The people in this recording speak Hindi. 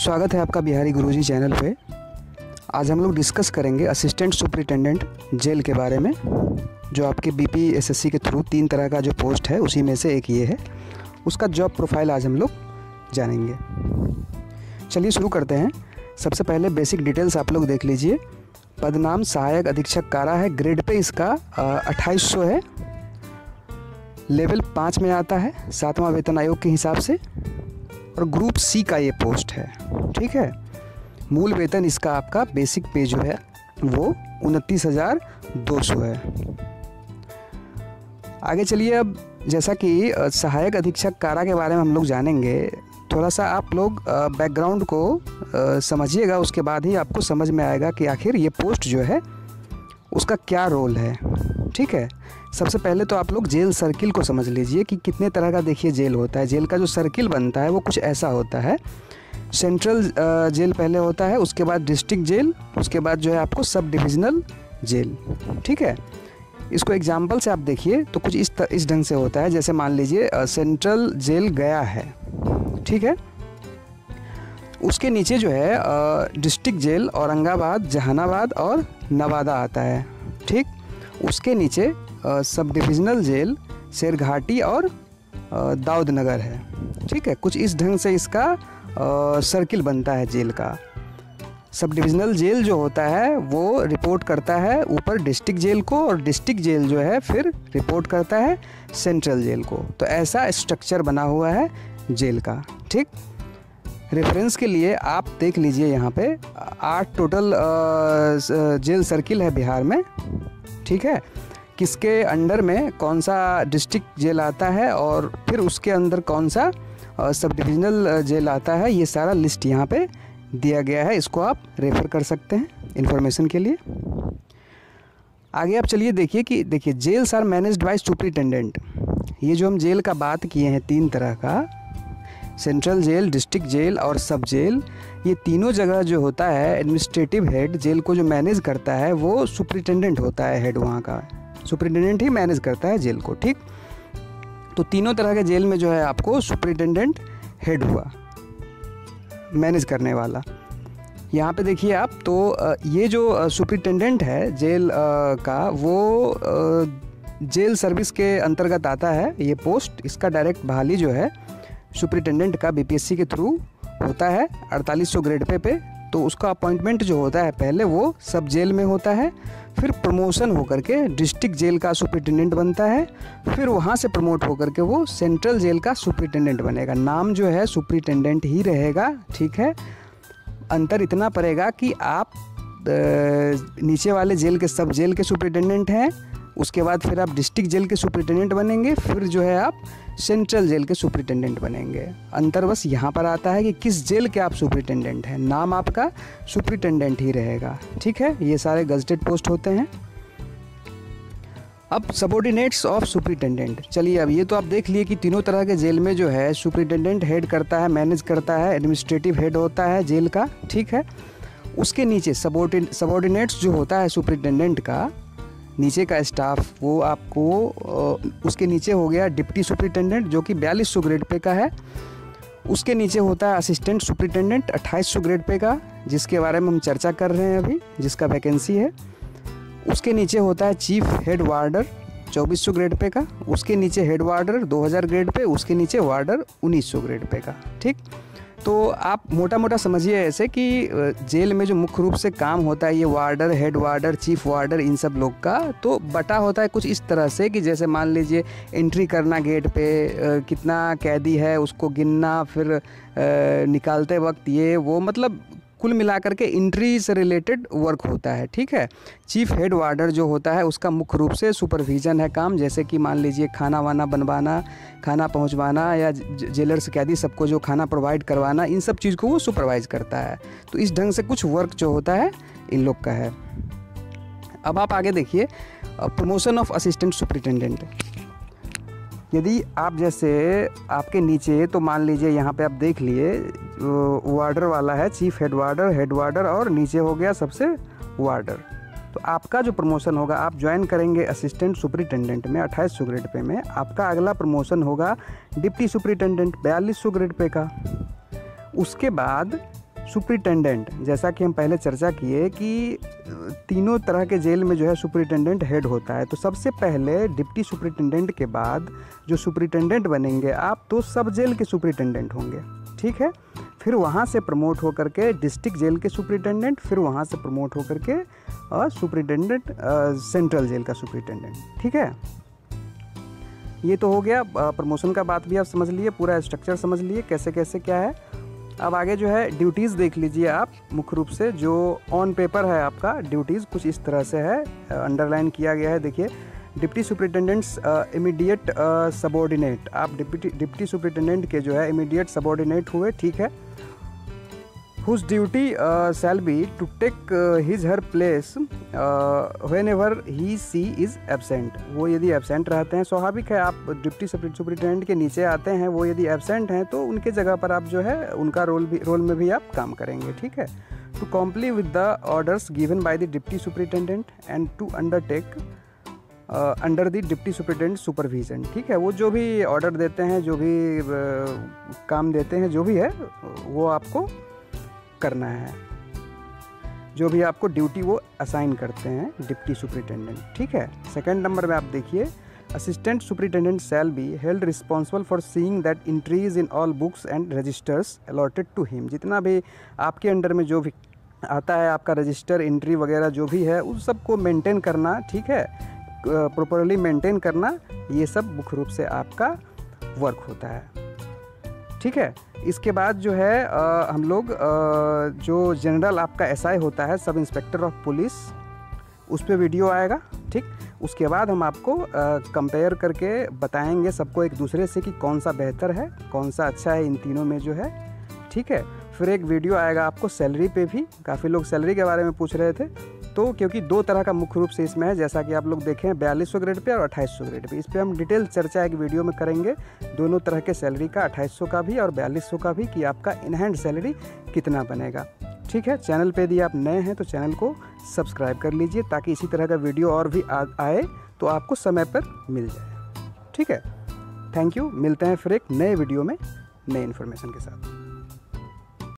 स्वागत है आपका बिहारी गुरुजी चैनल पे। आज हम लोग डिस्कस करेंगे असिस्टेंट सुपरिटेंडेंट जेल के बारे में, जो आपके बीपीएसएससी के थ्रू 3 तरह का जो पोस्ट है उसी में से एक ये है। उसका जॉब प्रोफाइल आज हम लोग जानेंगे। चलिए शुरू करते हैं। सबसे पहले बेसिक डिटेल्स आप लोग देख लीजिए। पदनाम सहायक अधीक्षक कारा है। ग्रेड पे इसका 2800 है। लेवल 5 में आता है 7वां वेतन आयोग के हिसाब से, और ग्रुप सी का ये पोस्ट है। ठीक है। मूल वेतन इसका आपका बेसिक पे जो है वो 29,200 है। आगे चलिए, अब जैसा कि सहायक अधीक्षक कारा के बारे में हम लोग जानेंगे, थोड़ा सा आप लोग बैकग्राउंड को समझिएगा, उसके बाद ही आपको समझ में आएगा कि आखिर ये पोस्ट जो है उसका क्या रोल है। ठीक है। सबसे पहले तो आप लोग जेल सर्किल को समझ लीजिए कि कितने तरह का देखिए जेल होता है। जेल का जो सर्किल बनता है वो कुछ ऐसा होता है। सेंट्रल जेल पहले होता है, उसके बाद डिस्ट्रिक्ट जेल, उसके बाद जो है आपको सब डिविजनल जेल। ठीक है। इसको एग्जाम्पल से आप देखिए तो कुछ इस ढंग से होता है। जैसे मान लीजिए सेंट्रल जेल गया है, ठीक है। उसके नीचे जो है डिस्ट्रिक्ट जेल औरंगाबाद, जहानाबाद और नवादा आता है। ठीक। उसके नीचे सब डिविजनल जेल शेरघाटी और दाऊद नगर है। ठीक है। कुछ इस ढंग से इसका सर्किल बनता है जेल का। सब डिविजनल जेल जो होता है वो रिपोर्ट करता है ऊपर डिस्ट्रिक्ट जेल को, और डिस्ट्रिक्ट जेल जो है फिर रिपोर्ट करता है सेंट्रल जेल को। तो ऐसा स्ट्रक्चर बना हुआ है जेल का। ठीक। रेफरेंस के लिए आप देख लीजिए, यहाँ पे 8 टोटल जेल सर्किल है बिहार में। ठीक है। किसके अंडर में कौन सा डिस्ट्रिक्ट जेल आता है और फिर उसके अंदर कौन सा सब डिविजनल जेल आता है, ये सारा लिस्ट यहाँ पे दिया गया है। इसको आप रेफ़र कर सकते हैं इन्फॉर्मेशन के लिए। आगे आप चलिए देखिए jails are managed by superintendent. ये जो हम जेल का बात किए हैं 3 तरह का, सेंट्रल जेल, डिस्ट्रिक्ट जेल और सब जेल, ये तीनों जगह जो होता है एडमिनिस्ट्रेटिव हेड जेल को जो मैनेज करता है वो सुपरिटेंडेंट होता है। हेड वहाँ का सुपरिटेंडेंट ही मैनेज करता है जेल को। ठीक। तो तीनों तरह के जेल में जो है आपको सुपरिटेंडेंट हेड हुआ, मैनेज करने वाला। यहाँ पे देखिए आप, तो ये जो सुपरिटेंडेंट है जेल का, वो जेल सर्विस के अंतर्गत आता है ये पोस्ट। इसका डायरेक्ट बहाली जो है सुपरिटेंडेंट का बीपीएससी के थ्रू होता है 4800 ग्रेड पे। तो उसका अपॉइंटमेंट जो होता है पहले वो सब जेल में होता है, फिर प्रमोशन होकर के डिस्ट्रिक्ट जेल का सुपरिटेंडेंट बनता है, फिर वहाँ से प्रमोट होकर के वो सेंट्रल जेल का सुपरिटेंडेंट बनेगा। नाम जो है सुपरिटेंडेंट ही रहेगा। ठीक है। अंतर इतना पड़ेगा कि आप नीचे वाले जेल के सब जेल के सुपरिटेंडेंट हैं, उसके बाद फिर आप डिस्ट्रिक्ट जेल के सुपरिटेंडेंट बनेंगे, फिर जो है आप सेंट्रल जेल के सुपरिटेंडेंट बनेंगे। अंतर बस यहाँ पर आता है कि किस जेल के आप सुपरिटेंडेंट हैं। नाम आपका सुपरिटेंडेंट ही रहेगा। ठीक है। ये सारे गजटेड पोस्ट होते हैं। अब सबऑर्डिनेट्स ऑफ सुपरिटेंडेंट। चलिए, अब ये तो आप देख लिए कि तीनों तरह के जेल में जो है सुपरिटेंडेंट हेड करता है, मैनेज करता है, एडमिनिस्ट्रेटिव हेड होता है जेल का। ठीक है। उसके नीचे सबऑर्डिनेट्स जो होता है सुपरिटेंडेंट का, नीचे का स्टाफ, वो आपको उसके नीचे हो गया डिप्टी सुपरिटेंडेंट जो कि 4200 ग्रेड पे का है। उसके नीचे होता है असिस्टेंट सुपरिटेंडेंट 2800 ग्रेड पे का, जिसके बारे में हम चर्चा कर रहे हैं अभी, जिसका वैकेंसी है। उसके नीचे होता है चीफ हेड वार्डर 2400 ग्रेड पे का। उसके नीचे हेड वार्डर 2000 ग्रेड पे। उसके नीचे वार्डर 1900 ग्रेड पे का। ठीक। तो आप मोटा मोटा समझिए ऐसे कि जेल में जो मुख्य रूप से काम होता है ये वार्डर, हेड वार्डर, चीफ वार्डर, इन सब लोग का तो बटा होता है कुछ इस तरह से कि जैसे मान लीजिए एंट्री करना गेट पे, कितना कैदी है उसको गिनना, फिर निकालते वक्त ये वो, मतलब कुल मिलाकर के एंट्री से रिलेटेड वर्क होता है। ठीक है। चीफ हेड वार्डर जो होता है उसका मुख्य रूप से सुपरविज़न है काम, जैसे कि मान लीजिए खाना वाना बनवाना, खाना पहुंचवाना, या जेलर्स कैदी सबको जो खाना प्रोवाइड करवाना, इन सब चीज़ को वो सुपरवाइज करता है। तो इस ढंग से कुछ वर्क जो होता है इन लोग का है। अब आप आगे देखिए प्रमोशन ऑफ असिस्टेंट सुपरिटेंडेंट। यदि आप जैसे आपके नीचे, तो मान लीजिए यहाँ पे आप देख लिए वार्डर वाला है, चीफ हेड वार्डर और नीचे हो गया सबसे वार्डर। तो आपका जो प्रमोशन होगा, आप ज्वाइन करेंगे असिस्टेंट सुपरिटेंडेंट में 2800 ग्रेड पे में, आपका अगला प्रमोशन होगा डिप्टी सुपरिटेंडेंट 4200 ग्रेड पे का। उसके बाद सुपरिटेंडेंट, जैसा कि हम पहले चर्चा किए कि तीनों तरह के जेल में जो है सुपरिटेंडेंट हेड होता है। तो सबसे पहले डिप्टी सुपरिटेंडेंट के बाद जो सुपरिटेंडेंट बनेंगे आप, तो सब जेल के सुपरिटेंडेंट होंगे, ठीक है। फिर वहाँ से प्रमोट होकर के डिस्ट्रिक्ट जेल के सुपरिटेंडेंट, फिर वहाँ से प्रमोट होकर के सुपरिटेंडेंट सेंट्रल जेल का सुपरिटेंडेंट, ठीक है। ये तो हो गया प्रमोशन का, बात भी आप समझ लिए, पूरा स्ट्रक्चर समझ लिए कैसे कैसे क्या है। अब आगे जो है ड्यूटीज़ देख लीजिए आप। मुख्य रूप से जो ऑन पेपर है आपका ड्यूटीज़ कुछ इस तरह से है, अंडरलाइन किया गया है। देखिए, डिप्टी सुपरिटेंडेंट्स इमीडिएट सबॉर्डिनेट, आप डिप्टी सुपरिटेंडेंट के जो है इमीडिएट सबॉर्डिनेट हुए, ठीक है। whose duty shall be to take his her place whenever he she is absent। वो यदि एबसेंट रहते हैं, स्वाभाविक है आप डिप्टी सुपरिटेंडेंट के नीचे आते हैं, वो यदि एबसेंट हैं तो उनके जगह पर आप जो है उनका रोल में भी आप काम करेंगे, ठीक है। To comply with the orders given by the deputy superintendent and to undertake under the deputy superintendent supervision, ठीक है। वो जो भी ऑर्डर देते हैं, जो भी काम देते हैं, जो भी है वो आपको करना है, जो भी आपको ड्यूटी वो असाइन करते हैं डिप्टी सुपरिटेंडेंट, ठीक है। सेकंड नंबर में आप देखिए, assistant superintendent shall be held responsible for seeing that entries in all books and registers allotted to him. जितना भी आपके अंडर में जो भी आता है, आपका रजिस्टर एंट्री वगैरह जो भी है, उस सब को मेंटेन करना, ठीक है, प्रॉपरली मेंटेन करना, ये सब मुख्य रूप से आपका वर्क होता है, ठीक है। इसके बाद जो है हम लोग जो जनरल आपका एसआई होता है, सब इंस्पेक्टर ऑफ पुलिस, उस पर वीडियो आएगा, ठीक। उसके बाद हम आपको कंपेयर करके बताएंगे सबको एक दूसरे से कि कौन सा बेहतर है, कौन सा अच्छा है इन तीनों में जो है, ठीक है। फिर एक वीडियो आएगा आपको सैलरी पे भी, काफ़ी लोग सैलरी के बारे में पूछ रहे थे, तो क्योंकि दो तरह का मुख्य रूप से इसमें है, जैसा कि आप लोग देखें 4200 ग्रेड पे और 2800 ग्रेड पे। इस पर हम डिटेल चर्चा एक वीडियो में करेंगे, दोनों तरह के सैलरी का, 2800 का भी और 4200 का भी, कि आपका इन हैंड सैलरी कितना बनेगा, ठीक है। चैनल पे यदि आप नए हैं तो चैनल को सब्सक्राइब कर लीजिए, ताकि इसी तरह का वीडियो और भी आए तो आपको समय पर मिल जाए, ठीक है। थैंक यू, मिलते हैं फिर एक नए वीडियो में नए इन्फॉर्मेशन के साथ।